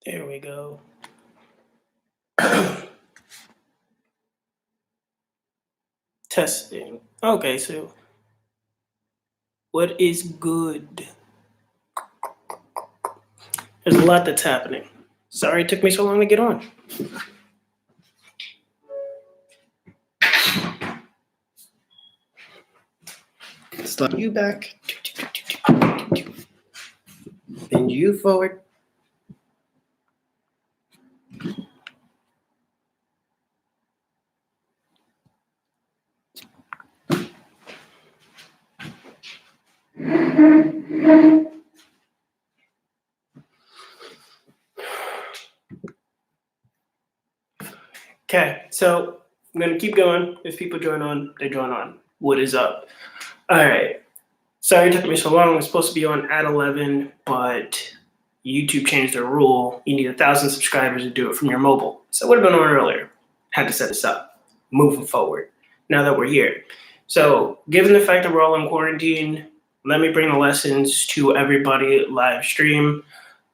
There we go. Testing. Okay, so what is good? There's a lot that's happening. Sorry it took me so long to get on. Slide you back. Bend you forward. Okay, so I'm going to keep going. If people join on, they join on. What is up? All right. Sorry it took me so long. I was supposed to be on at 11, but YouTube changed their rule. You need 1,000 subscribers to do it from your mobile. So I would have been on earlier. Had to set this up. Moving forward, now that we're here. So given the fact that we're all in quarantine, let me bring the lessons to everybody live stream.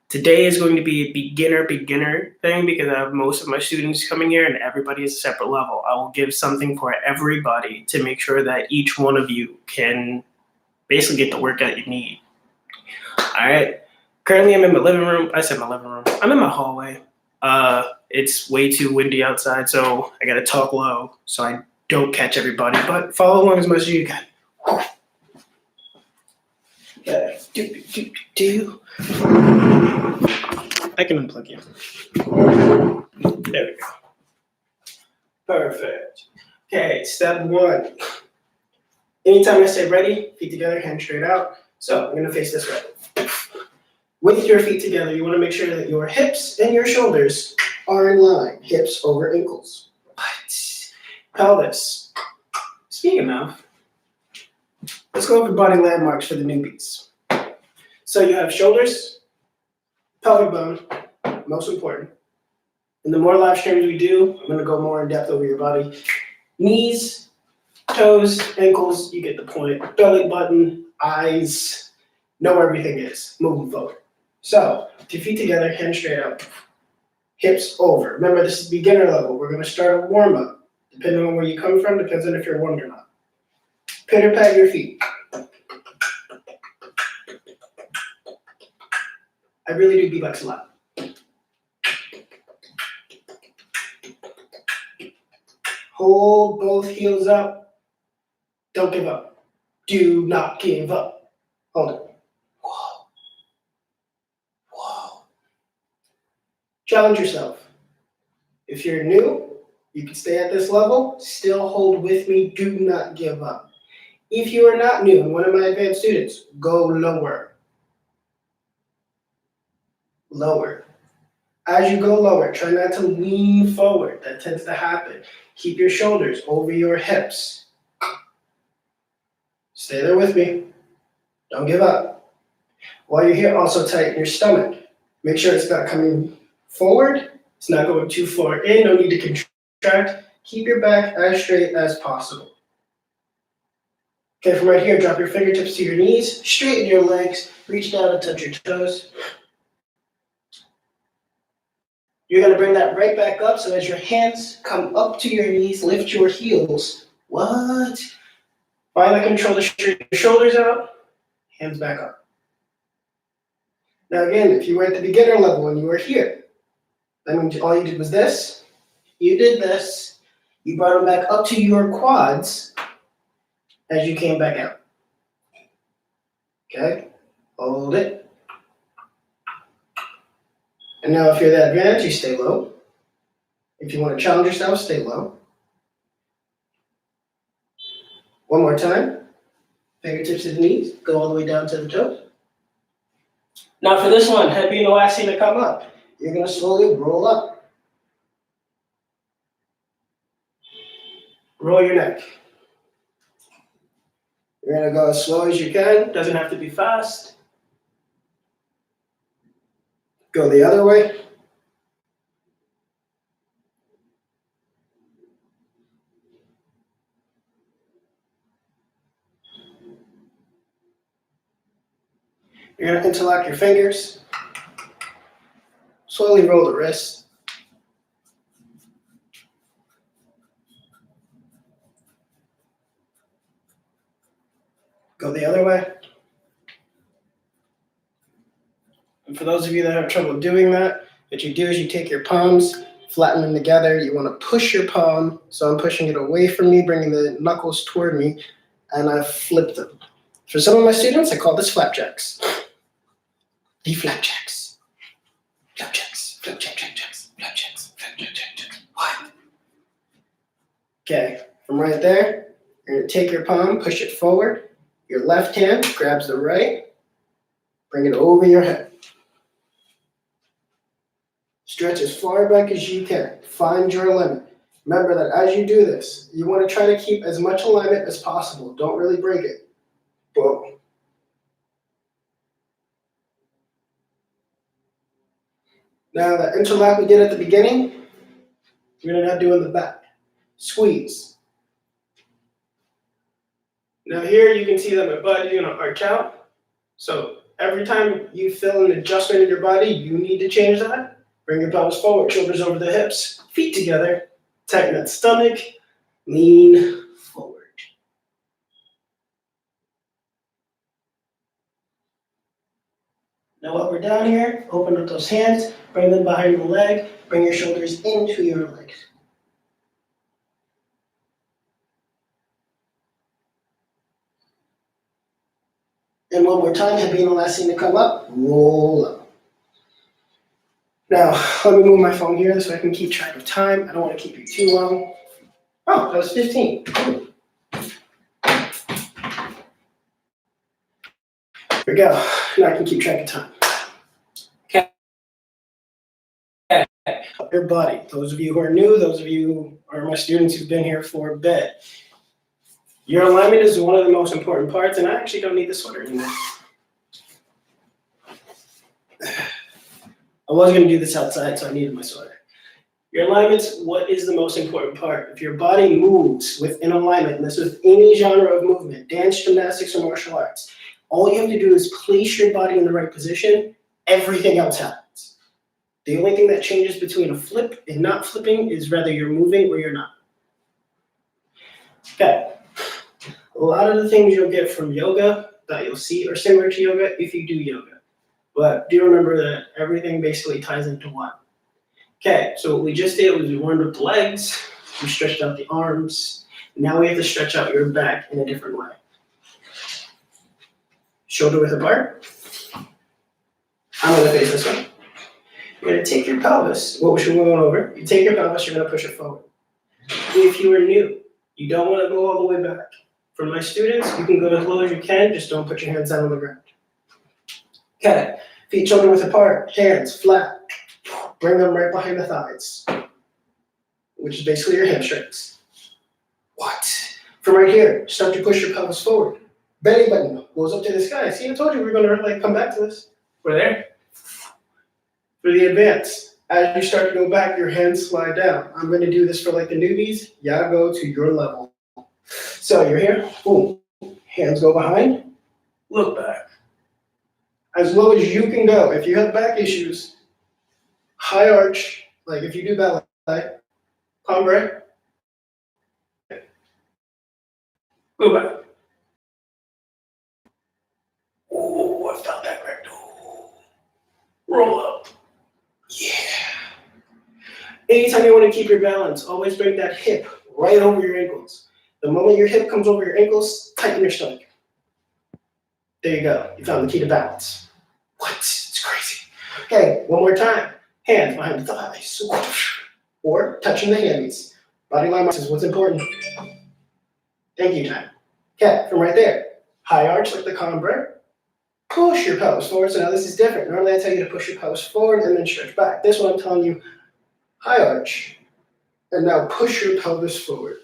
Today is going to be a beginner thing because I have most of my students coming here and everybody is a separate level. I will give something for everybody to make sure that each one of you can basically get the workout you need. All right. Currently, I'm in my living room. I said my living room. I'm in my hallway. It's way too windy outside, so I got to talk low so I don't catch everybody, but follow along as much as you can. I can unplug you. There we go. Perfect. Okay, step 1. Anytime I say ready, feet together, hands straight out. So I'm going to face this way. With your feet together, you want to make sure that your hips and your shoulders are in line. Hips over ankles. Pelvis. Speaking of mouth, let's go over body landmarks for the newbies. So you have shoulders, pelvic bone, most important. And the more live streams we do, I'm going to go more in depth over your body. Knees, toes, ankles, you get the point. Belly button, eyes, know where everything is. Moving forward. So, 2 feet together, hands straight out. Hips over. Remember, this is beginner level. We're going to start a warm-up. Depending on where you come from, depends on if you're warmed or not. Pitter-pat your feet. I really do beatbox a lot. Hold both heels up. Don't give up. Do not give up. Hold it. Whoa. Whoa. Challenge yourself. If you're new, you can stay at this level. Still hold with me. Do not give up. If you are not new and one of my advanced students, go lower. Lower. As you go lower, try not to lean forward. That tends to happen. Keep your shoulders over your hips. Stay there with me. Don't give up. While you're here, also tighten your stomach. Make sure it's not coming forward. It's not going too far in. No need to contract. Keep your back as straight as possible. Okay, from right here, drop your fingertips to your knees. Straighten your legs. Reach down and touch your toes. You're going to bring that right back up. So as your hands come up to your knees, lift your heels. What? Finally control the shoulders out. Hands back up. Now again, if you were at the beginner level and you were here, that means all you did was this. You did this. You brought them back up to your quads as you came back out. Okay? Hold it. And now if you're that advanced, you stay low. If you want to challenge yourself, stay low. One more time. Fingertips to the knees. Go all the way down to the toes. Now for this one, head being the last thing to come up. You're going to slowly roll up. Roll your neck. You're going to go as slow as you can. Doesn't have to be fast. Go the other way. You're going to interlock your fingers. Slowly roll the wrist. Go the other way. And for those of you that have trouble doing that, what you do is you take your palms, flatten them together. You want to push your palm. So I'm pushing it away from me, bringing the knuckles toward me, and I flip them. For some of my students, I call this flapjacks. The flapjacks. Flapjacks. Flapjacks. Flapjacks. Flapjacks. What? Okay, from right there, you're going to take your palm, push it forward. Your left hand grabs the right, bring it over your head. Stretch as far back as you can. Find your limit. Remember that as you do this, you want to try to keep as much alignment as possible. Don't really break it. Boom. Now that interlap we did at the beginning, we're going to now do in the back. Squeeze. Now here you can see that my body's going to arch out. So every time you feel an adjustment in your body, you need to change that. Bring your pelvis forward, shoulders over the hips, feet together, tighten that stomach, lean forward. Now while we're down here, open up those hands, bring them behind the leg, bring your shoulders into your legs. And one more time, head being the last thing to come up, roll up. Now, let me move my phone here so I can keep track of time. I don't want to keep you too long. Oh, that was 15. Here we go. Now I can keep track of time. Okay. Your body. Those of you who are new, those of you who are my students who've been here for a bit. Your alignment is one of the most important parts, and I actually don't need the sweater anymore. I was going to do this outside, so I needed my sweater. Your alignment's what is the most important part. If your body moves within alignment, and this is any genre of movement, dance, gymnastics, or martial arts, all you have to do is place your body in the right position. Everything else happens. The only thing that changes between a flip and not flipping is whether you're moving or you're not. Okay. A lot of the things you'll get from yoga that you'll see are similar to yoga if you do yoga. But do remember that everything basically ties into one. Okay, so what we just did was we warmed up the legs, we stretched out the arms. Now we have to stretch out your back in a different way. Shoulder width apart. I'm going to face this way. You're going to take your pelvis. What was we going over? You take your pelvis, you're going to push it forward. If you are new, you don't want to go all the way back. For my students, you can go as low as you can, just don't put your hands down on the ground. Okay, feet shoulder width apart, hands flat. Bring them right behind the thighs, which is basically your hamstrings. What? From right here, start to push your pelvis forward. Belly button goes up to the sky. See, I told you we were going to come back to this. We're there. For the advance, as you start to go back, your hands slide down. I'm going to do this for like the newbies. Yeah, go to your level. So you're here, boom. Hands go behind, look back. As low as you can go. If you have back issues, high arch, like if you do ballet, cumbre, go back. Oh, I felt that right. Roll up. Yeah. Anytime you want to keep your balance, always bring that hip right over your ankles. The moment your hip comes over your ankles, tighten your stomach. There you go. You found the key to balance. What? It's crazy. Okay, one more time. Hands behind the thighs. Or touching the hammies. Body line is what's important. Thank you, time. Okay, from right there. High arch like the cumbre. Push your pelvis forward. So now this is different. Normally I tell you to push your pelvis forward and then stretch back. This one I'm telling you high arch. And now push your pelvis forward.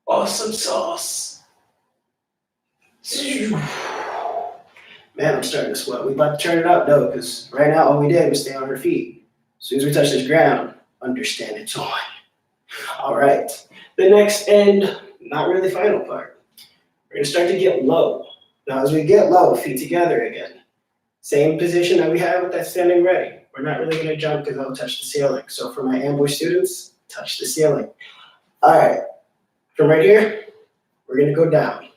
Awesome sauce. Man, I'm starting to sweat. We about to turn it up though, because right now all we did was stay on our feet. As soon as we touch this ground, understand it's on. All right. The next and not really final part. We're gonna start to get low. Now as we get low, feet together again. Same position that we had with that standing ready. We're not really gonna jump because I'll touch the ceiling. So for my ambush students, touch the ceiling. All right, from right here, we're gonna go down.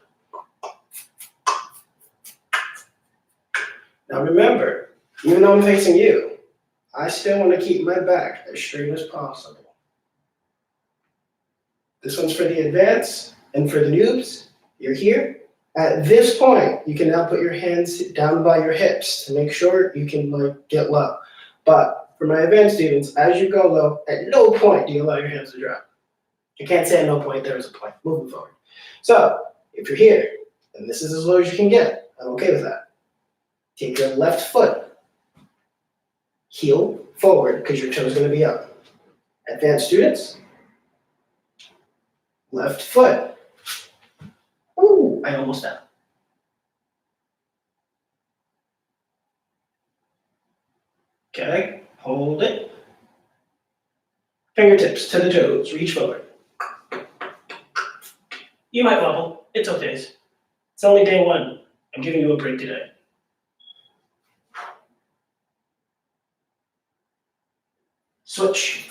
Now remember, even though I'm facing you, I still want to keep my back as straight as possible. This one's for the advanced, and for the noobs, you're here. At this point, you can now put your hands down by your hips to make sure you can get low. But for my advanced students, as you go low, at no point do you allow your hands to drop. You can't say at no point, there is a point, moving forward. So if you're here, and this is as low as you can get, I'm okay with that. Take your left foot, heel forward because your toe is going to be up. Advanced students, left foot. Ooh, I almost fell. Okay, hold it. Fingertips to the toes, reach forward. You might wobble, it's okay. It's only day one. I'm giving you a break today. Switch.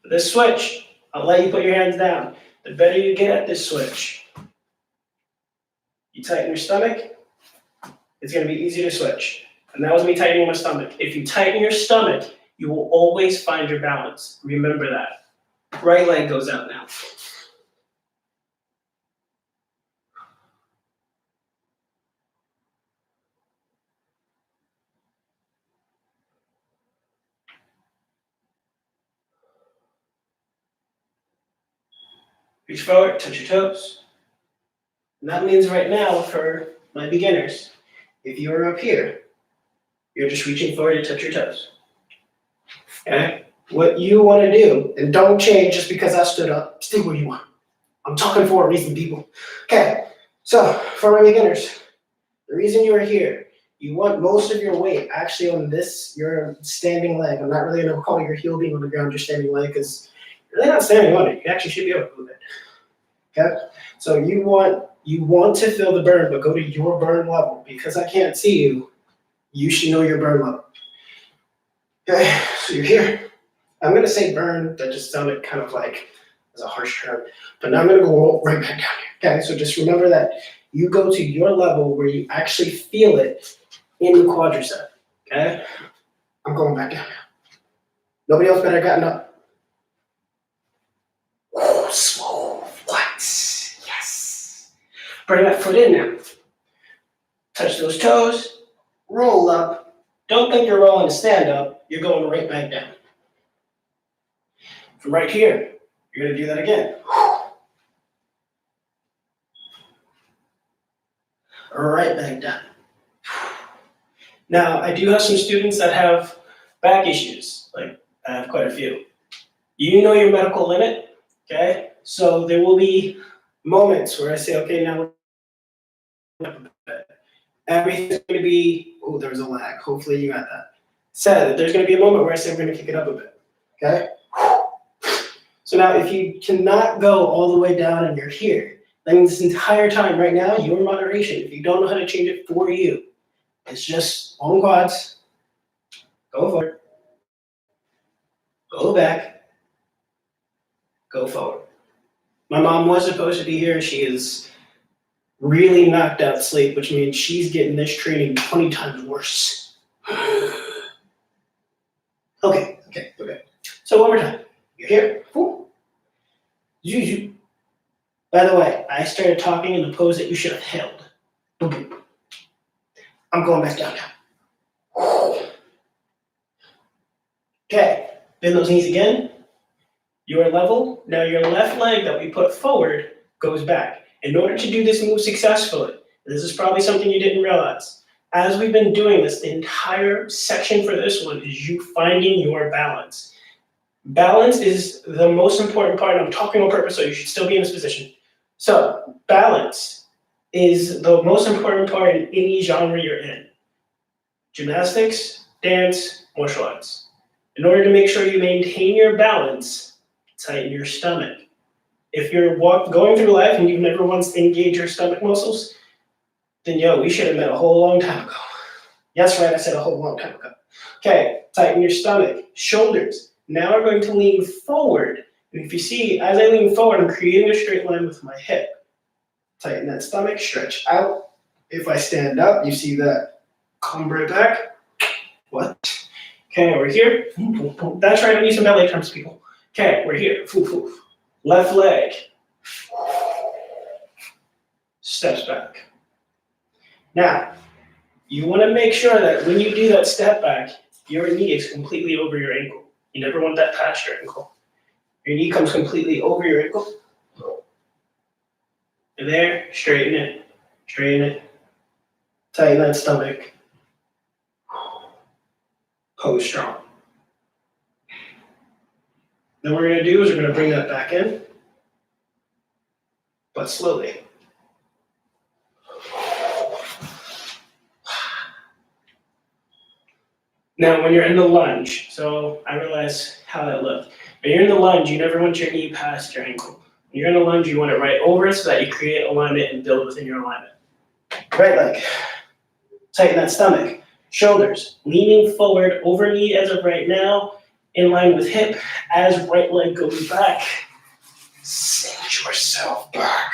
For this switch, I'll let you put your hands down. The better you get at this switch, you tighten your stomach, it's going to be easy to switch. And that was me tightening my stomach. If you tighten your stomach, you will always find your balance. Remember that. Right leg goes out now. Reach forward, touch your toes. And that means right now for my beginners, if you are up here, you're just reaching forward to touch your toes. Okay? What you want to do, and don't change just because I stood up, stay where you are. I'm talking for a reason, people. Okay, so for my beginners, the reason you are here, you want most of your weight actually on this, your standing leg. I'm not really going to call your heel being on the ground, your standing leg, because you're really not standing on it. You actually should be able to move it. Okay? So you want to feel the burn, but go to your burn level. Because I can't see you, you should know your burn level. Okay, so you're here. I'm going to say burn, that just sounded kind of like as a harsh term, but now I'm going to go right back down here. Okay, so just remember that you go to your level where you actually feel it in the quadricep. Okay, I'm going back down now. Nobody else better gotten up. Oh, smooth. What? Yes. Bring that foot in now. Touch those toes. Roll up. Don't think you're rolling to stand up. You're going right back down. From right here, you're going to do that again. Right back down. Now, I do have some students that have back issues. Like, I have quite a few. You know your medical limit, okay? So there will be moments where I say, okay, now everything's going to be, oh, there was a lag. Hopefully you got that. Said there's going to be a moment where I say we're going to kick it up a bit, okay? So now if you cannot go all the way down and you're here, then this entire time right now, your moderation, if you don't know how to change it for you, it's just on quads, go forward, go back, go forward. My mom was supposed to be here. She is really knocked out sleep, which means she's getting this training 20 times worse. Okay. So one more time. You're here. Juju. By the way, I started talking in the pose that you should have held. Boom, boom. I'm going back down now. Okay, bend those knees again. You're level. Now your left leg that we put forward goes back. In order to do this move successfully, this is probably something you didn't realize. As we've been doing this, the entire section for this one is you finding your balance. Balance is the most important part. I'm talking on purpose, so you should still be in this position. So balance is the most important part in any genre you're in. Gymnastics, dance, martial arts. In order to make sure you maintain your balance, tighten your stomach. If you're going through life and you've never once engaged your stomach muscles, then yo, we should have met a whole long time ago. That's right, I said a whole long time ago. Okay, tighten your stomach, shoulders. Now we're going to lean forward. And if you see, as I lean forward, I'm creating a straight line with my hip. Tighten that stomach, stretch out. If I stand up, you see that come right back. What? Okay, we're here. That's right, I need some ballet terms, people. Okay, we're here. Left leg. Steps back. Now, you want to make sure that when you do that step back, your knee is completely over your ankle. You never want that past your ankle. Your knee comes completely over your ankle. And there, straighten it. Tighten that stomach. Pose strong. Then what we're going to do is we're going to bring that back in, but slowly. Now, when you're in the lunge, so I realize how that looked. When you're in the lunge, you never want your knee past your ankle. When you're in the lunge, you want it right over it so that you create alignment and build within your alignment. Right leg. Tighten that stomach. Shoulders. Leaning forward over knee as of right now, in line with hip. As right leg goes back, send yourself back.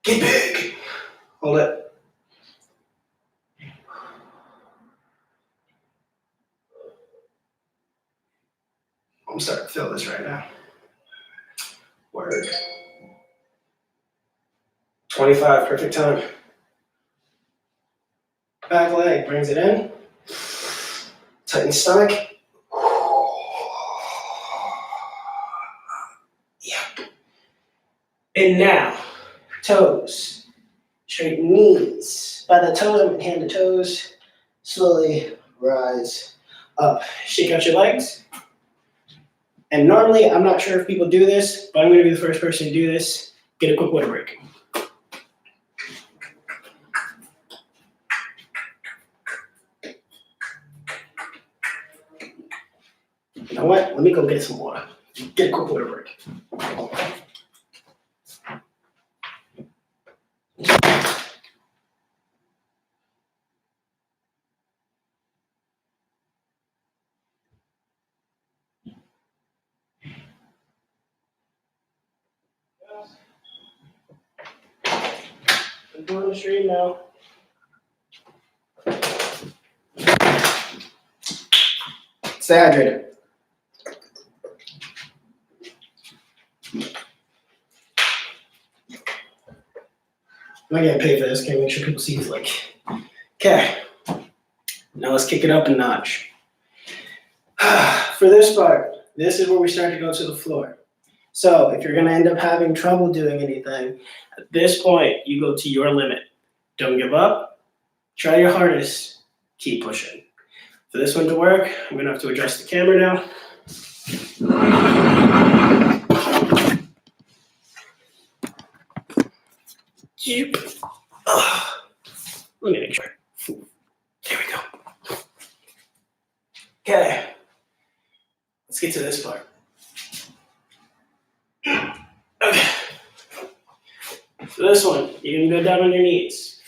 Get big. Hold it. I'm starting to feel this right now. Word. 25, perfect time. Back leg brings it in. Tighten stomach. Yep. And now, toes. Straighten knees. By the toes, I'm going to hand the toes. Slowly rise up. Shake out your legs. And normally, I'm not sure if people do this, but I'm going to be the first person to do this. Get a quick water break. You know what? Let me go get some water. Get a quick water break. I'm doing the stream now. Stay hydrated. I'm not getting paid for this. Can't make sure people see the flick. Okay. Now let's kick it up a notch. For this part, this is where we start to go to the floor. So if you're going to end up having trouble doing anything, at this point, you go to your limit. Don't give up. Try your hardest. Keep pushing. For this one to work, I'm going to have to adjust the camera now. Let me make sure. There we go. Okay. Let's get to this part. Okay. For this one, you can go down on your knees.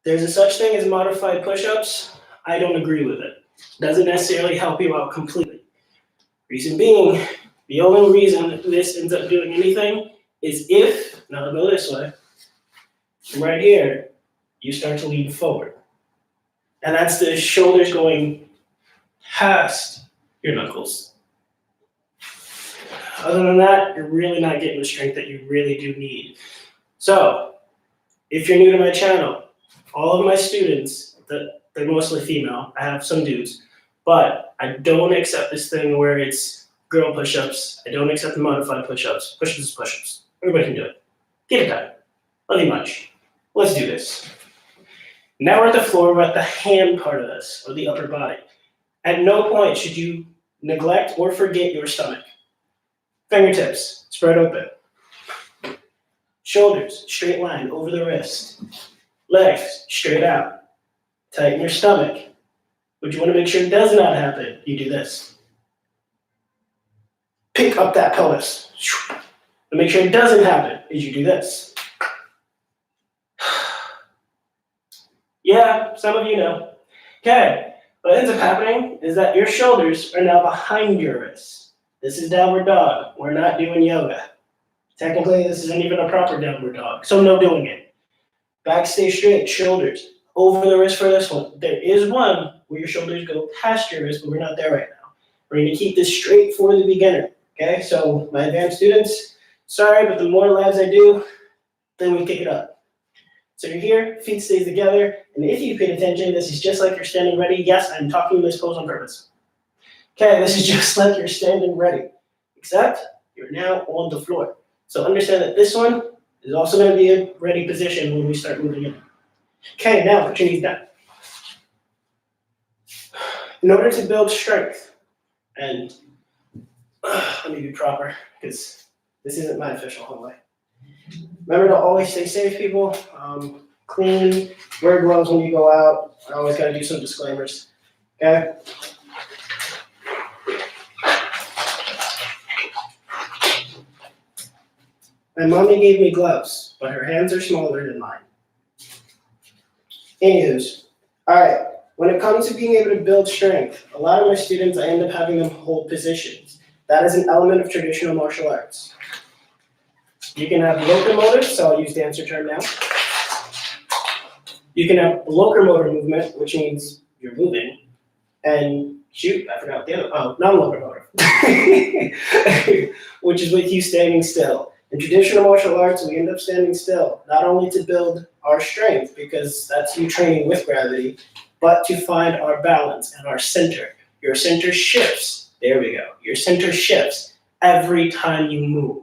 There's a such thing as modified push-ups. I don't agree with it. Doesn't necessarily help you out completely. Reason being, the only reason this ends up doing anything is if, now I'll go this way, right here, you start to lean forward. And that's the shoulders going past your knuckles. Other than that, you're really not getting the strength that you really do need. So, if you're new to my channel, all of my students, they're mostly female. I have some dudes, but I don't accept this thing where it's girl push-ups. I don't accept the modified push-ups. Push-ups is push-ups. Everybody can do it. Get it done. Love you much. Let's do this. Now we're at the floor. We're at the hand part of this, or the upper body. At no point should you neglect or forget your stomach. Fingertips spread open. Shoulders straight line over the wrist. Legs straight out. Tighten your stomach. What you want to make sure does not happen, you do this. Pick up that pelvis. To make sure it doesn't happen is you do this. Yeah, some of you know. Okay, what ends up happening is that your shoulders are now behind your wrists. This is downward dog. We're not doing yoga. Technically, this isn't even a proper downward dog, so no doing it. Back stay straight, shoulders over the wrist for this one. There is one where your shoulders go past your wrist, but we're not there right now. We're going to keep this straight for the beginner. Okay, so my advanced students, sorry, but the more lives I do, then we kick it up. So you're here, feet stays together, and if you paid attention, this is just like you're standing ready. Yes, I'm talking this pose on purpose. Okay, this is just like you're standing ready, except you're now on the floor. So understand that this one is also going to be a ready position when we start moving in. Okay, now put your knees down. In order to build strength, and let me be proper, because this isn't my official hallway. Remember to always stay safe, people. Clean, wear gloves when you go out. I always got to do some disclaimers. Okay? My mommy gave me gloves, but her hands are smaller than mine. Anywho's, all right, when it comes to being able to build strength, a lot of my students, I end up having them hold positions. That is an element of traditional martial arts. You can have locomotive, so I'll use the answer term now. You can have locomotor movement, which means you're moving, and shoot, I forgot the other, non-locomotive, which is with you standing still. In traditional martial arts, we end up standing still, not only to build our strength, because that's you training with gravity, but to find our balance and our center. Your center shifts, there we go, your center shifts every time you move.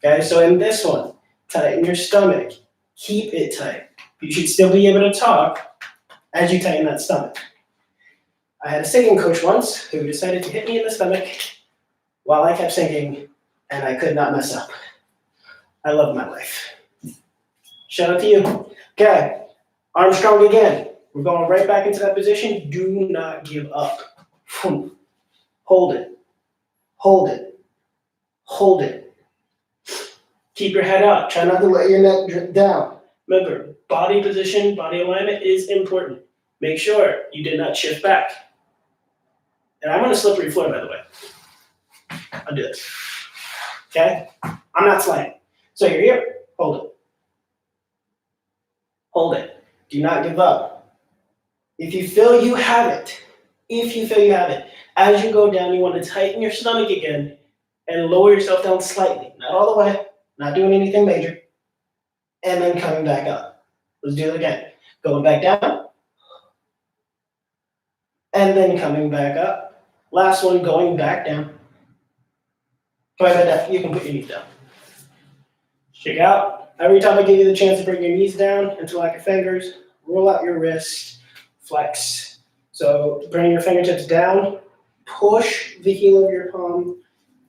Okay, so in this one, tighten your stomach, keep it tight. You should still be able to talk as you tighten that stomach. I had a singing coach once who decided to hit me in the stomach while I kept singing, and I could not mess up. I love my life. Shout out to you. Okay, arm strong again. We're going right back into that position. Do not give up. Hold it, hold it, hold it. Keep your head up. Try not to let your neck drip down. Remember, body position, body alignment is important. Make sure you did not shift back. And I'm on a slippery floor, by the way. I'll do this. Okay? I'm not sliding. So you're here, hold it. Hold it. Do not give up. If you feel you have it, as you go down, you want to tighten your stomach again and lower yourself down slightly. Not all the way, not doing anything major. And then coming back up. Let's do it again. Going back down. And then coming back up. Last one, going back down. Go ahead, you can put your knees down. Check out. Every time I give you the chance to bring your knees down interlock your fingers, roll out your wrist, flex. So bring your fingertips down, push the heel of your palm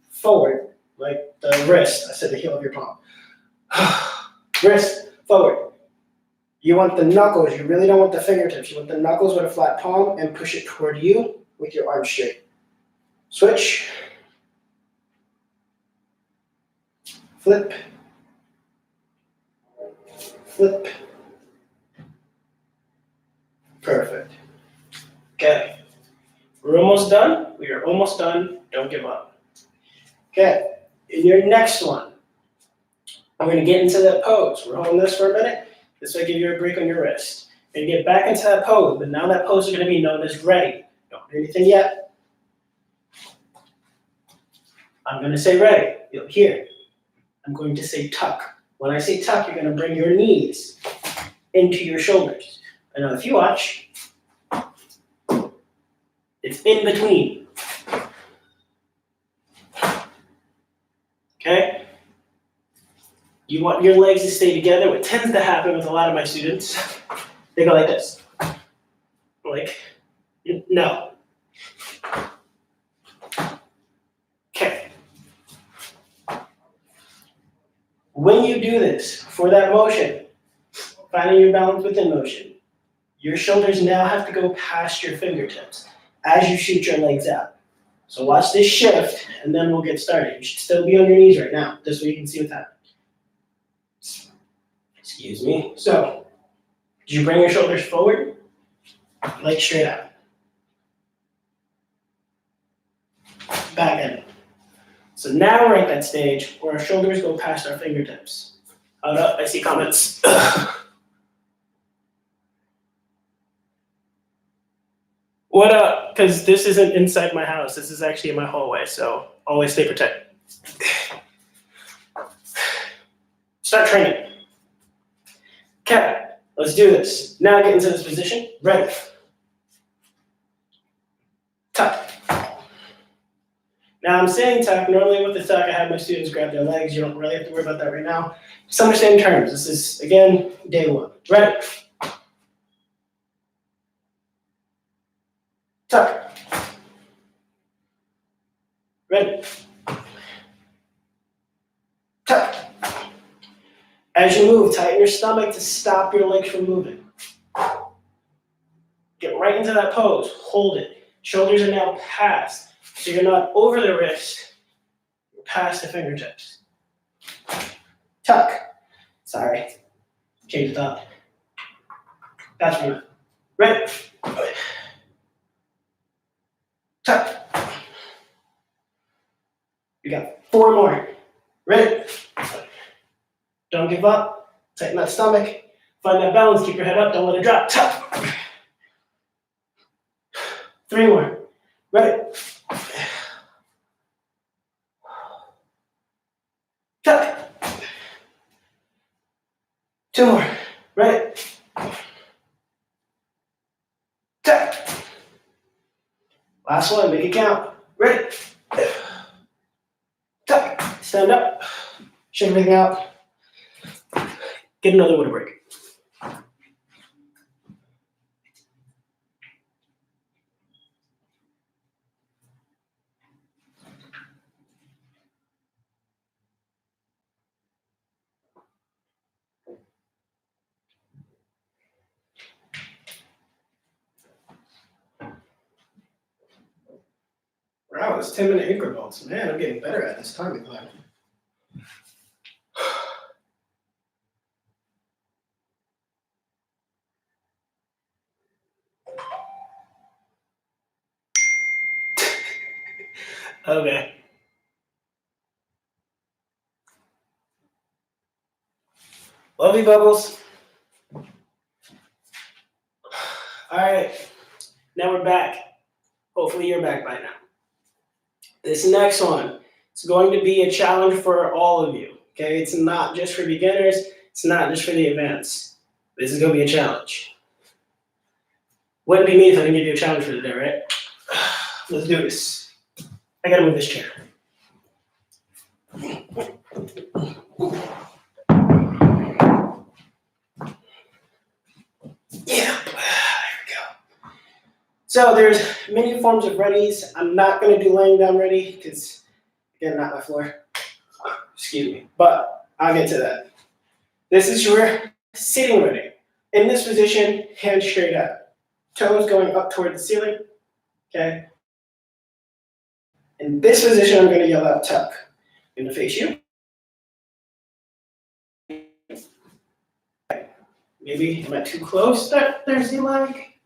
forward, like the wrist. I said the heel of your palm. Wrist forward. You want the knuckles, you really don't want the fingertips. You want the knuckles with a flat palm and push it toward you with your arms straight. Switch. Flip. Flip. Perfect. Okay. We're almost done. We are almost done. Don't give up. Okay. In your next one, I'm going to get into that pose. We're holding this for a minute. This will give you a break on your wrist. And get back into that pose, but now that pose is going to be known as ready. Don't do anything yet. I'm going to say ready. You'll hear. I'm going to say tuck. When I say tuck, you're going to bring your knees into your shoulders. And now if you watch, it's in between. Okay? You want your legs to stay together. What tends to happen with a lot of my students, they go like this. Like, no. Okay. When you do this, for that motion, finding your balance within motion, your shoulders now have to go past your fingertips as you shoot your legs out. So watch this shift, and then we'll get started. You should still be on your knees right now. This way you can see what's happening. Excuse me. So, did you bring your shoulders forward? Legs straight out. Back in. So now we're at that stage where our shoulders go past our fingertips. Hold up, I see comments. What up? Because this isn't inside my house. This is actually in my hallway, so always stay protected. Start training. Okay, let's do this. Now get into this position. Ready. Tuck. Now I'm saying tuck. Normally with the tuck, I have my students grab their legs. You don't really have to worry about that right now. Just understand terms. This is, again, day one. Ready. Tuck. Ready. Tuck. As you move, tighten your stomach to stop your legs from moving. Get right into that pose. Hold it. Shoulders are now past. So you're not over the wrist. You're past the fingertips. Tuck. Sorry. Change the thought. That's me. Ready. Tuck. You got 4 more. Ready. Don't give up. Tighten that stomach. Find that balance. Keep your head up. Don't let it drop. Tuck. 3 more. Ready. Tuck. 2 more. Ready. Tuck. Last one. Make it count. Ready. Tuck. Stand up. Shake everything out. Get another water break. Wow, it's 10-minute intervals. Man, I'm getting better at this timing climb. Okay. Love you, Bubbles. All right. Now we're back. Hopefully you're back by now. This next one is going to be a challenge for all of you. Okay, it's not just for beginners. It's not just for the advanced. This is going to be a challenge. Wouldn't be me if I didn't give you a challenge for today, right? Let's do this. I gotta move this chair. Yeah, there we go. So there's many forms of readies. I'm not gonna do laying down ready because, again, not my floor. Excuse me, but I'll get to that. This is your sitting ready. In this position, hands straight out. Toes going up toward the ceiling, okay? In this position, I'm gonna yell out tuck. I'm gonna face you. Maybe am I too close? There's the leg.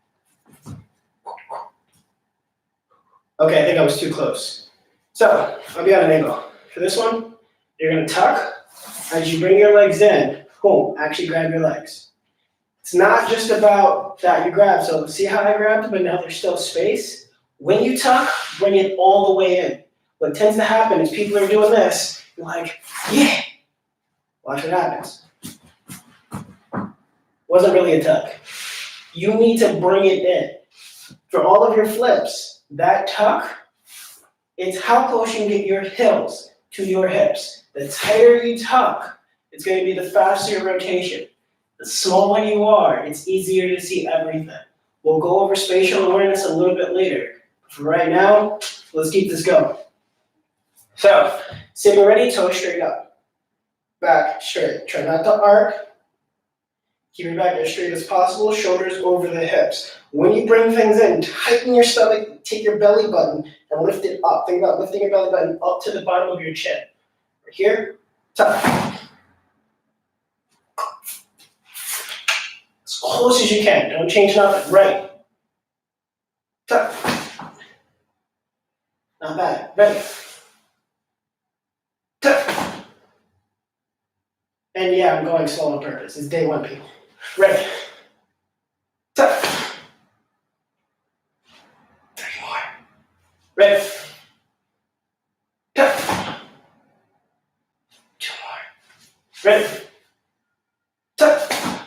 Okay, I think I was too close. So I'll be at an angle. For this one, you're gonna tuck. As you bring your legs in, boom, actually grab your legs. It's not just about that you grab. So see how I grabbed, but now there's still space. When you tuck, bring it all the way in. What tends to happen is people are doing this. You're like, yeah. Watch what happens. Wasn't really a tuck. You need to bring it in. For all of your flips, that tuck, it's how close you can get your heels to your hips. The tighter you tuck, it's going to be the faster your rotation. The smaller you are, it's easier to see everything. We'll go over spatial awareness a little bit later. For right now, let's keep this going. So, sitting ready, toes straight up. Back straight. Try not to arc. Keep your back as straight as possible, shoulders over the hips. When you bring things in, tighten your stomach, take your belly button and lift it up. Think about lifting your belly button up to the bottom of your chin. Right here, tuck. As close as you can, don't change nothing. Right, tuck. Not bad, ready. Tuck. And yeah, I'm going slow on purpose. It's day one, people. Ready. Tuck. 3 more. Ready. Tuck. 2 more. Ready. Tuck. 1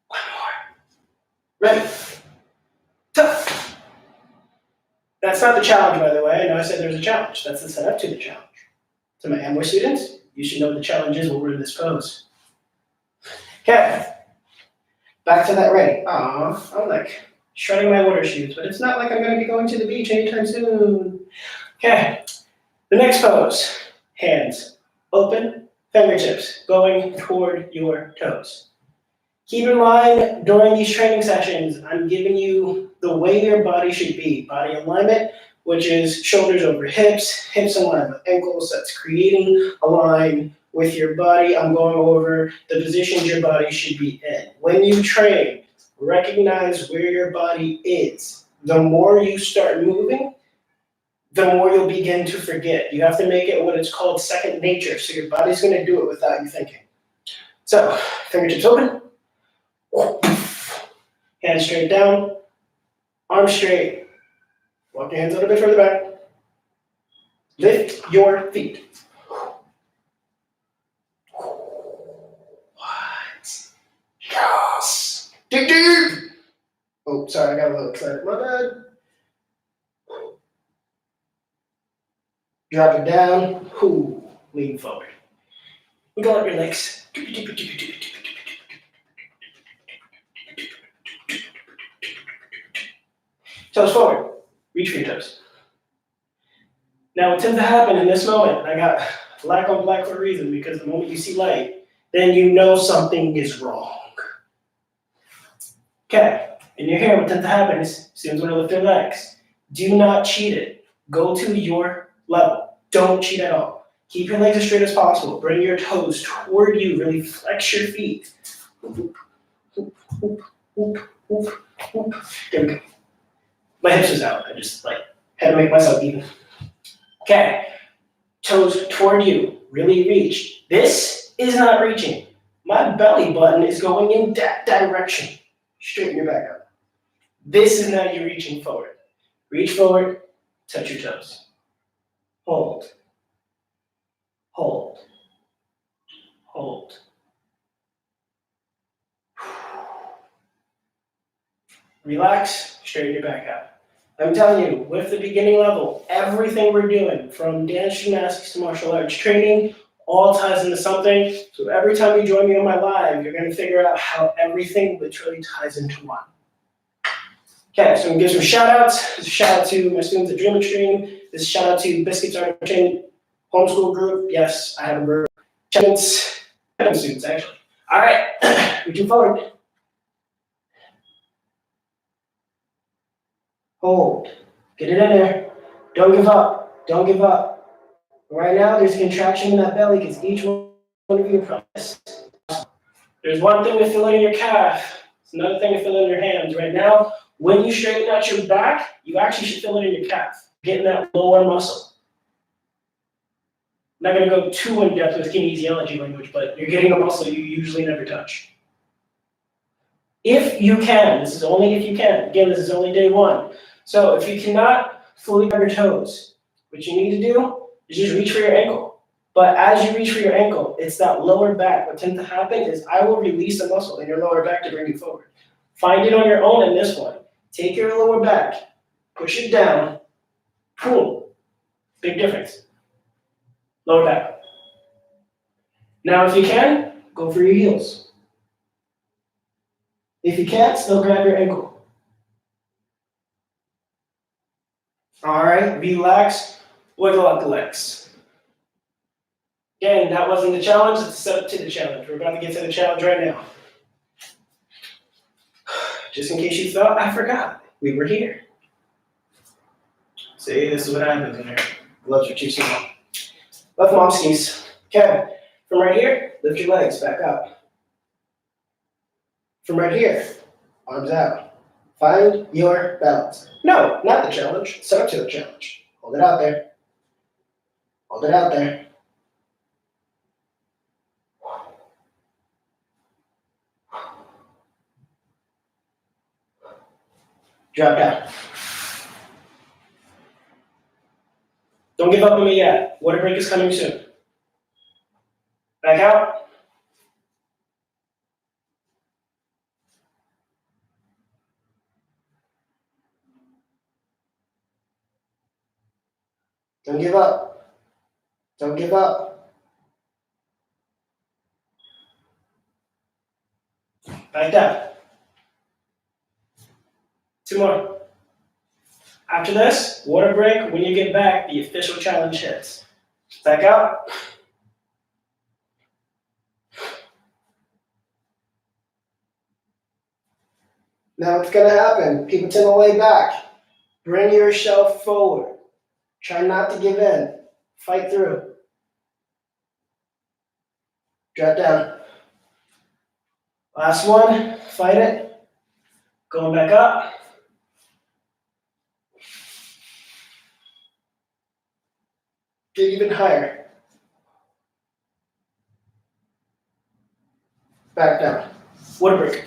more. Ready. Tuck. That's not the challenge, by the way. I know I said there was a challenge. That's the setup to the challenge. To my Amway students, you should know what the challenge is when we're in this pose. Okay. Back to that ready. Aw, I'm like shredding my water shoes, but it's not like I'm going to be going to the beach anytime soon. Okay. The next pose. Hands open, fingertips going toward your toes. Keep in mind, during these training sessions, I'm giving you the way your body should be. Body alignment, which is shoulders over hips, hips in line with ankles. That's creating a line with your body. I'm going over the positions your body should be in. When you train, recognize where your body is. The more you start moving, the more you'll begin to forget. You have to make it what it's called second nature. So your body's going to do it without you thinking. So, fingertips open. Hands straight down, arms straight. Walk your hands a little bit further back. Lift your feet. What? Yes. Dig deep. Oh, sorry, I got a little excited. My bad. Drop it down. Ooh, lean forward. Wiggle up your legs. Toes forward. Reach for your toes. Now, what tends to happen in this moment, I got black on black for a reason, because the moment you see light, then you know something is wrong. Okay, in your hair, what tends to happen is students want to lift their legs. Do not cheat it. Go to your level. Don't cheat at all. Keep your legs as straight as possible. Bring your toes toward you. Really flex your feet. There we go. My hips was out. I just had to make myself even. Okay, toes toward you. Really reach. This is not reaching. My belly button is going in that direction. Straighten your back up. This is not you reaching forward. Reach forward, touch your toes. Hold. Hold. Hold. Relax, straighten your back out. I'm telling you, with the beginning level, everything we're doing, from dance gymnastics to martial arts training, all ties into something. So every time you join me on my live, you're going to figure out how everything literally ties into one. Okay, so I'm going to give some shout outs. This is a shout out to my students at Dream Extreme. This is a shout out to Biscuits Art Chain Homeschool Group. Yes, I have a group. Students, actually. All right, reaching forward. Hold. Get it in there. Don't give up. Don't give up. Right now, there's a contraction in that belly because each one of you press. There's one thing to feel it in your calf. It's another thing to feel it in your hands. Right now, when you straighten out your back, you actually should feel it in your calf. Getting that lower muscle. I'm not going to go too in depth with kinesiology language, but you're getting a muscle you usually never touch. If you can, this is only if you can. Again, this is only day one. So if you cannot fully grab your toes, what you need to do is just reach for your ankle. But as you reach for your ankle, it's that lower back. What tends to happen is I will release a muscle in your lower back to bring you forward. Find it on your own in this one. Take your lower back, push it down, boom. Big difference. Lower back. Now if you can, go for your heels. If you can't, still grab your ankle. All right, relax, wiggle out the legs. Again, that wasn't the challenge, it's a setup to the challenge. We're about to get to the challenge right now. Just in case you thought I forgot, we were here. See, this is what happens when your gloves are too small. Left mom skis. Okay, from right here, lift your legs back up. From right here, arms out. Find your balance. No, not the challenge. Circular challenge. Hold it out there. Hold it out there. Drop down. Don't give up on me yet. Water break is coming soon. Back out. Don't give up. Don't give up. Back down. 2 more. After this, water break. When you get back, the official challenge hits. Back out. Now what's gonna happen? People tend to lay back. Bring yourself forward. Try not to give in. Fight through. Drop down. Last one. Fight it. Going back up. Get even higher. Back down. Water break.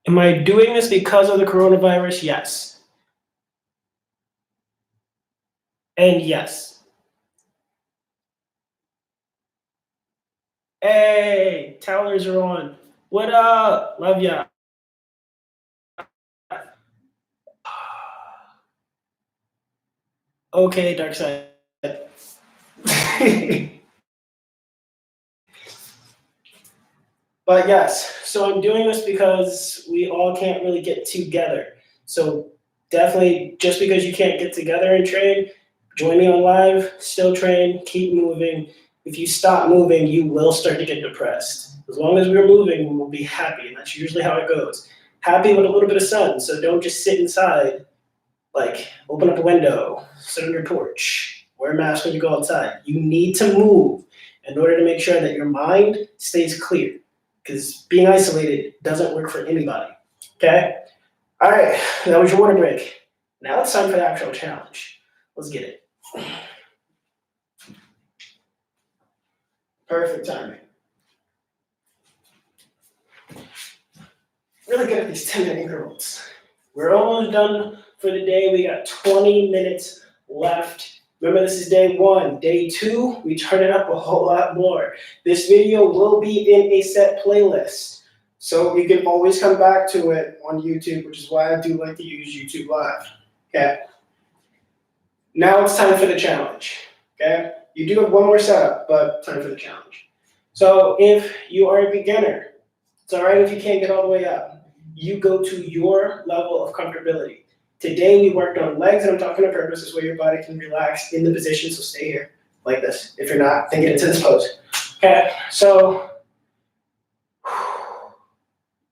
Am I doing this because of the coronavirus? Yes. And yes. Hey, towers are on. What up? Love ya. Okay, dark side. But yes, so I'm doing this because we all can't really get together. So definitely, just because you can't get together and train, join me on live, still train, keep moving. If you stop moving, you will start to get depressed. As long as we're moving, we will be happy, and that's usually how it goes. Happy with a little bit of sun, so don't just sit inside. Like, open up a window, sit on your porch, wear a mask when you go outside. You need to move in order to make sure that your mind stays clear, because being isolated doesn't work for anybody, okay? All right, that was your water break. Now it's time for the actual challenge. Let's get it. Perfect timing. Really good at these 10-minute increments. We're almost done for the day. We got 20 minutes left. Remember, this is day 1. Day 2, we turn it up a whole lot more. This video will be in a set playlist, so you can always come back to it on YouTube, which is why I do like to use YouTube Live. Okay. Now it's time for the challenge. Okay. You do have one more setup, but time for the challenge. So if you are a beginner, it's all right if you can't get all the way up. You go to your level of comfortability. Today we worked on legs, and I'm talking on purpose. This way your body can relax in the position, so stay here like this. If you're not, then get into this pose. Okay, so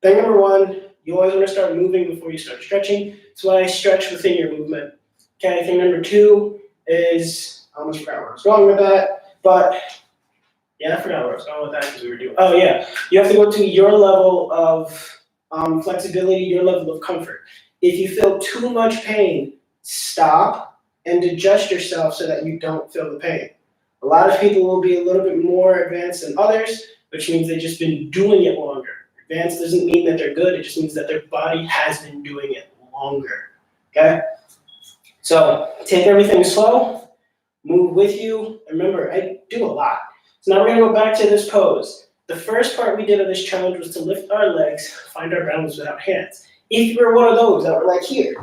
thing number 1, you always want to start moving before you start stretching. That's why I stretch within your movement. Okay, thing number 2 is, I almost forgot where I was going with that, but yeah, I forgot where I was going with that because we were doing, oh yeah, you have to go to your level of flexibility, your level of comfort. If you feel too much pain, stop and adjust yourself so that you don't feel the pain. A lot of people will be a little bit more advanced than others, which means they've just been doing it longer. Advanced doesn't mean that they're good, it just means that their body has been doing it longer, okay? So take everything slow, move with you. Remember, I do a lot. So now we're gonna go back to this pose. The first part we did of this challenge was to lift our legs, find our balance without hands. If you were one of those that were like here,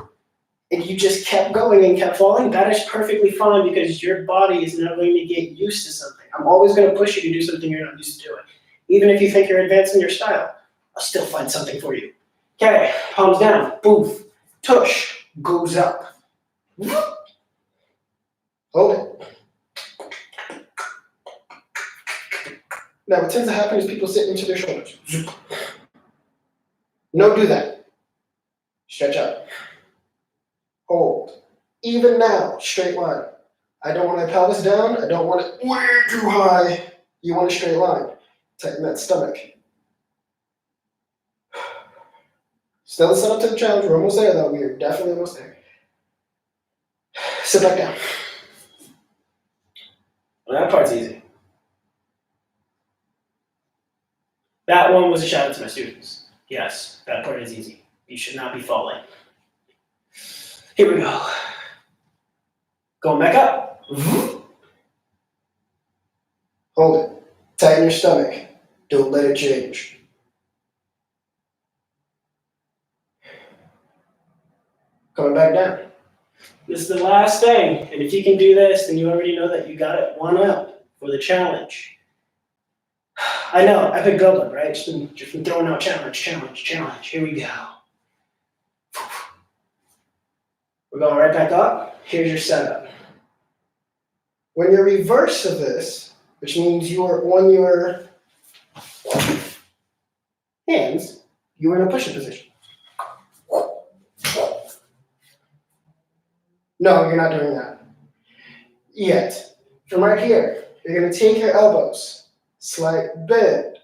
and you just kept going and kept falling, that is perfectly fine because your body is not going to get used to something. I'm always going to push you to do something you're not used to doing. Even if you think you're advancing your style, I'll still find something for you. Okay, palms down, boof, tush, goes up. Hold it. Now, what tends to happen is people sit into their shoulders. No, do that. Stretch out. Hold. Even now, straight line. I don't want my pelvis down. I don't want it way too high. You want a straight line. Tighten that stomach. Still a set up to the challenge. We're almost there, though. We're definitely almost there. Sit back down. Well, that part's easy. That one was a shout out to my students. Yes, that part is easy. You should not be falling. Here we go. Going back up. Hold it. Tighten your stomach. Don't let it change. Coming back down. This is the last thing. And if you can do this, then you already know that you got it one up for the challenge. I know, epic build-up, right? Just been throwing out challenge. Here we go. We're going right back up. Here's your setup. When you're reverse of this, which means you are on your hands, you are in a push-up position. No, you're not doing that. Yet. From right here, you're going to take your elbows. Slight bend.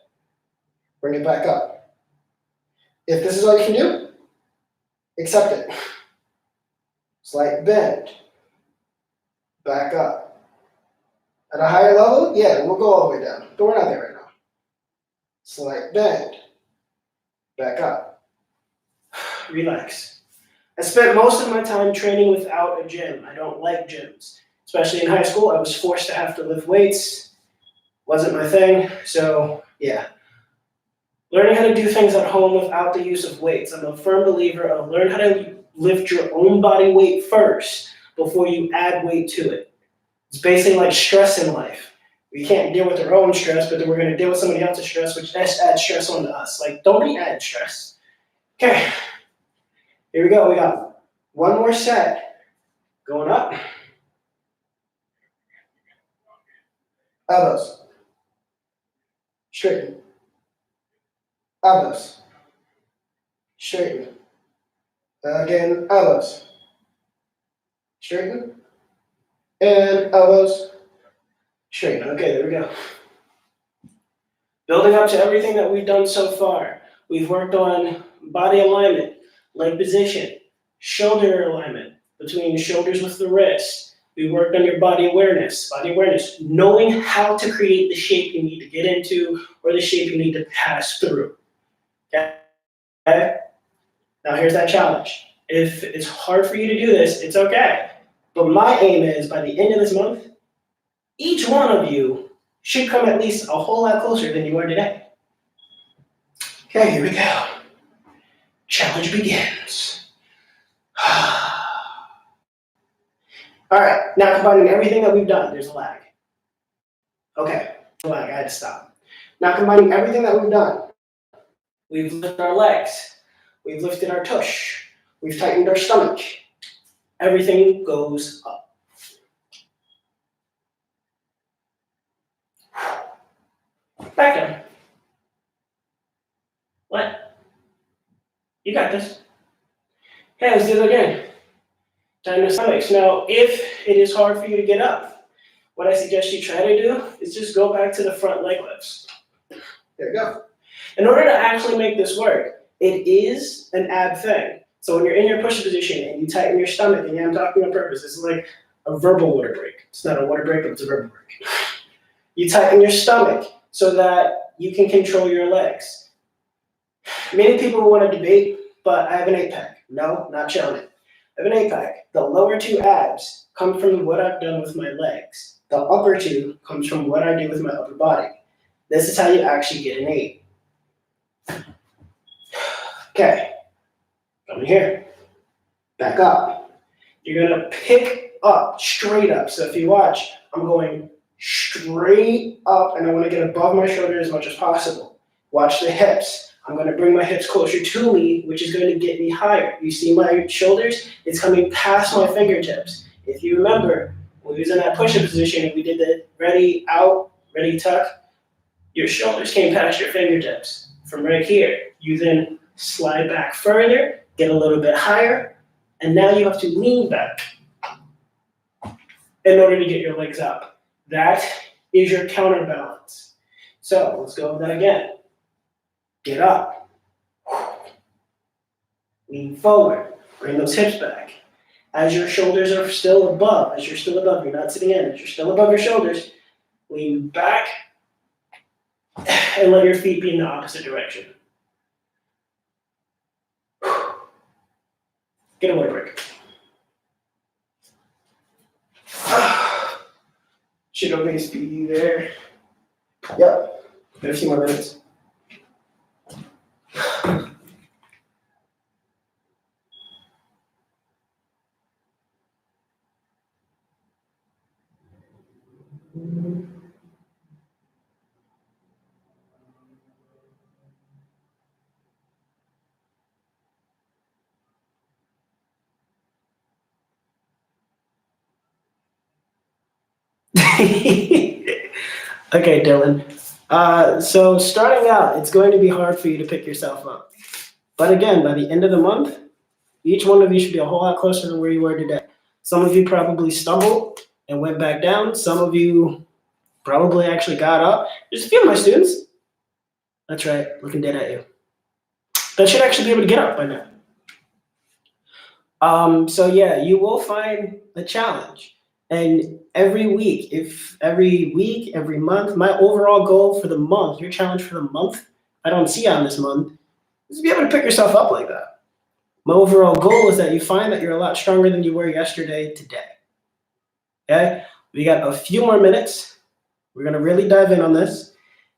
Bring it back up. If this is all you can do, accept it. Slight bend. Back up. At a higher level, yeah, we'll go all the way down. But we're not there right now. Slight bend. Back up. Relax. I spent most of my time training without a gym. I don't like gyms. Especially in high school, I was forced to have to lift weights. Wasn't my thing, so yeah. Learning how to do things at home without the use of weights. I'm a firm believer of learn how to lift your own body weight first before you add weight to it. It's basically like stress in life. We can't deal with our own stress, but then we're going to deal with somebody else's stress, which adds stress onto us. Like, don't be adding stress. Okay, here we go. We got one more set. Going up. Elbows. Straighten. Elbows. Straighten. Again, elbows. Straighten. And elbows. Straighten. Okay, there we go. Building up to everything that we've done so far. We've worked on body alignment, leg position, shoulder alignment between shoulders with the wrist. We worked on your body awareness, knowing how to create the shape you need to get into or the shape you need to pass through. Okay? Now here's that challenge. If it's hard for you to do this, it's okay. But my aim is by the end of this month, each one of you should come at least a whole lot closer than you are today. Okay, here we go. Challenge begins. All right, now combining everything that we've done, there's a lag. Okay, lag, I had to stop. Now combining everything that we've done, we've lifted our legs, we've lifted our tush, we've tightened our stomach. Everything goes up. Back down. What? You got this. Okay, let's do it again. Tighten the stomachs. Now, if it is hard for you to get up, what I suggest you try to do is just go back to the front leg lifts. There you go. In order to actually make this work, it is an ab thing. So when you're in your push position and you tighten your stomach, and yeah, I'm talking on purpose, this is like a verbal water break. It's not a water break, but it's a verbal break. You tighten your stomach so that you can control your legs. Many people want to debate, but I have an 8-pack. No, not showing it. I have an 8-pack. The lower two abs come from what I've done with my legs. The upper two comes from what I do with my upper body. This is how you actually get an 8. Okay, come in here, back up. You're gonna pick up, straight up. So if you watch, I'm going straight up and I wanna get above my shoulder as much as possible. Watch the hips. I'm gonna bring my hips closer to me, which is gonna get me higher. You see my shoulders? It's coming past my fingertips. If you remember, when we was in that push-up position and we did the ready out, ready tuck, your shoulders came past your fingertips. From right here, you then slide back further, get a little bit higher, and now you have to lean back in order to get your legs up. That is your counterbalance. So let's go over that again. Get up. Lean forward. Bring those hips back. As your shoulders are still above, you're not sitting in, as you're still above your shoulders, lean back and let your feet be in the opposite direction. Get a water break. Should always be there. Yep. Got a few more minutes. Okay, Dylan. So starting out, it's going to be hard for you to pick yourself up. But again, by the end of the month, each one of you should be a whole lot closer to where you were today. Some of you probably stumbled and went back down. Some of you probably actually got up. There's a few of my students. That's right, looking dead at you. That should actually be able to get up by now. So yeah, you will find a challenge. And every month, my overall goal for the month, your challenge for the month, I don't see on this month, is to be able to pick yourself up like that. My overall goal is that you find that you're a lot stronger than you were yesterday today. Okay? We got a few more minutes. We're gonna really dive in on this.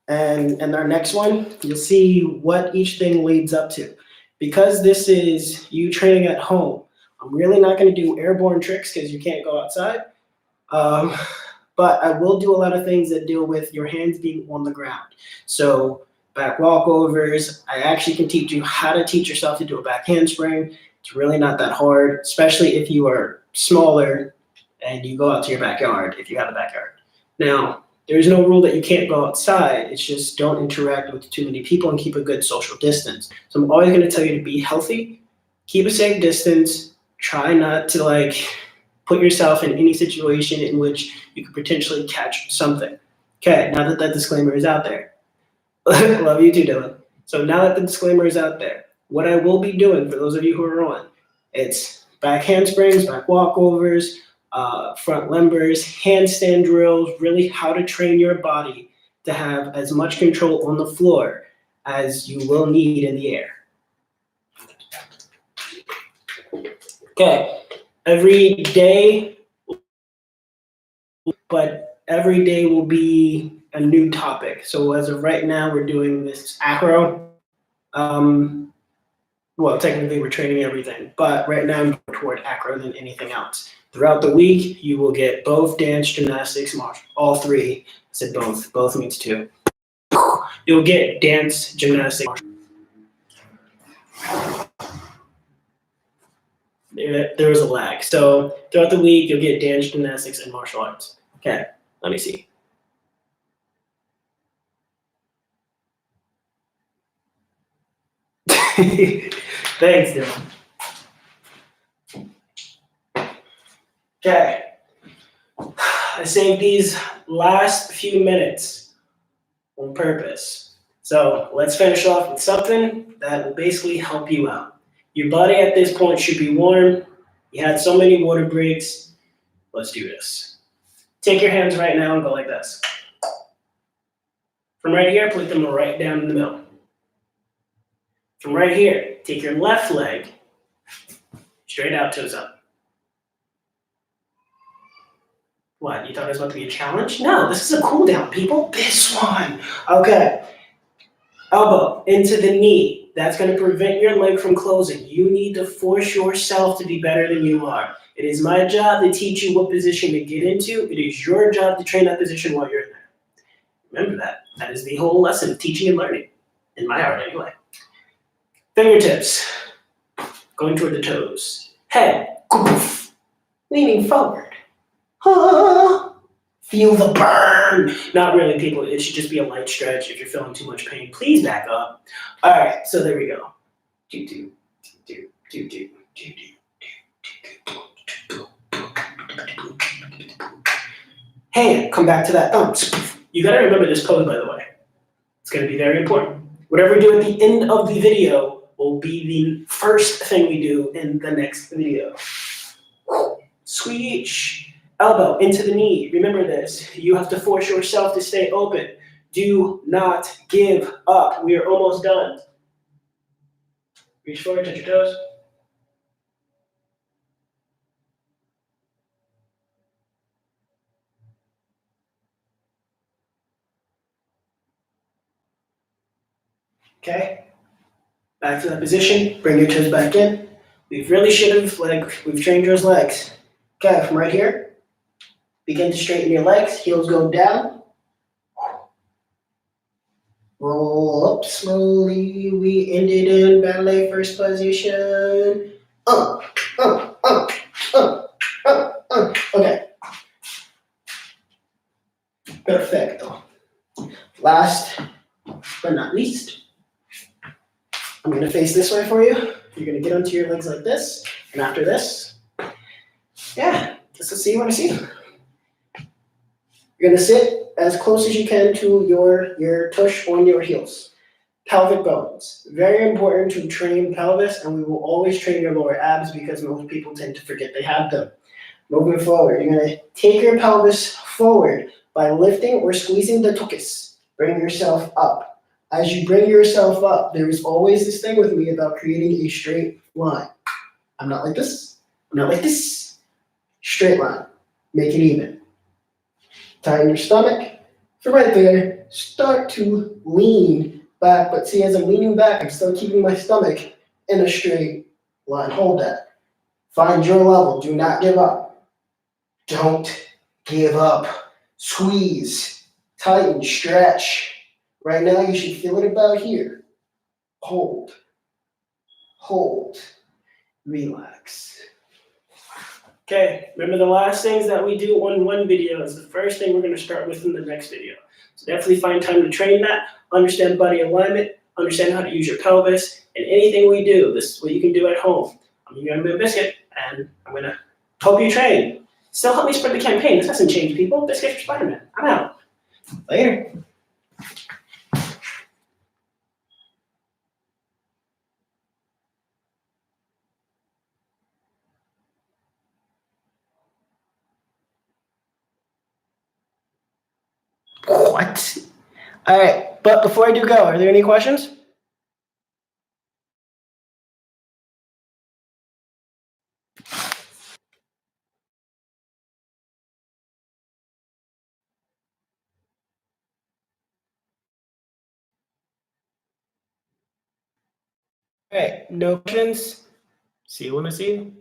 And our next one, you'll see what each thing leads up to. Because this is you training at home, I'm really not gonna do airborne tricks because you can't go outside. But I will do a lot of things that deal with your hands being on the ground. So back walkovers, I actually can teach you how to teach yourself to do a back handspring. It's really not that hard, especially if you are smaller and you go out to your backyard, if you have a backyard. Now, there's no rule that you can't go outside. It's just don't interact with too many people and keep a good social distance. So I'm always gonna tell you to be healthy, keep a safe distance, try not to put yourself in any situation in which you could potentially catch something. Okay, now that disclaimer is out there. Love you too, Dylan. So now that the disclaimer is out there, what I will be doing for those of you who are on, it's back handsprings, back walkovers, front limbers, handstand drills, really how to train your body to have as much control on the floor as you will need in the air. Okay, every day, but every day will be a new topic. So as of right now, we're doing this acro. Well, technically we're training everything, but right now I'm going toward acro than anything else. Throughout the week, you will get both dance, gymnastics, martial, all three. I said both. Both means two. You'll get dance, gymnastics, martial. There was a lag. So throughout the week, you'll get dance, gymnastics, and martial arts. Okay, let me see. Thanks, Dylan. Okay. I saved these last few minutes on purpose. So let's finish off with something that will basically help you out. Your body at this point should be warm. You had so many water breaks. Let's do this. Take your hands right now and go like this. From right here, put them right down in the middle. From right here, take your left leg, straight out, toes up. What, you thought it was about to be a challenge? No, this is a cool down, people. This one. Okay. Elbow into the knee. That's going to prevent your leg from closing. You need to force yourself to be better than you are. It is my job to teach you what position to get into. It is your job to train that position while you're in there. Remember that. That is the whole lesson of teaching and learning. In my art, anyway. Fingertips. Going toward the toes. Head. Leaning forward. Feel the burn. Not really, people. It should just be a light stretch. If you're feeling too much pain, please back up. All right, so there we go. Hand, come back to that thumb. You gotta remember this pose, by the way. It's gonna be very important. Whatever we do at the end of the video will be the first thing we do in the next video. Switch. Elbow into the knee. Remember this. You have to force yourself to stay open. Do not give up. We are almost done. Reach forward, touch your toes. Okay. Back to that position. Bring your toes back in. We really should have, we've trained those legs. Okay, from right here, begin to straighten your legs. Heels go down. Roll up slowly. We ended in ballet first position. Okay. Perfecto. Last but not least, I'm going to face this way for you. You're going to get onto your legs like this. And after this, yeah, let's see what I see. You're going to sit as close as you can to your tush on your heels. Pelvic bones. Very important to train pelvis, and we will always train your lower abs because most people tend to forget they have them. Moving forward, you're going to take your pelvis forward by lifting or squeezing the tuchus. Bring yourself up. As you bring yourself up, there is always this thing with me about creating a straight line. I'm not like this. I'm not like this. Straight line. Make it even. Tighten your stomach. So right there, start to lean back. But see, as I'm leaning back, I'm still keeping my stomach in a straight line. Hold that. Find your level. Do not give up. Don't give up. Squeeze. Tighten. Stretch. Right now, you should feel it about here. Hold. Hold. Relax. Okay, remember the last things that we do on one video is the first thing we're going to start with in the next video. So definitely find time to train that, understand body alignment, understand how to use your pelvis, and anything we do, this is what you can do at home. I'm going to be a biscuit, and I'm going to help you train. Still help me spread the campaign. This hasn't changed, people. Biscuit for Spider-Man. I'm out. Later. What? All right, but before I do go, are there any questions? All right, no questions. See you when I see you.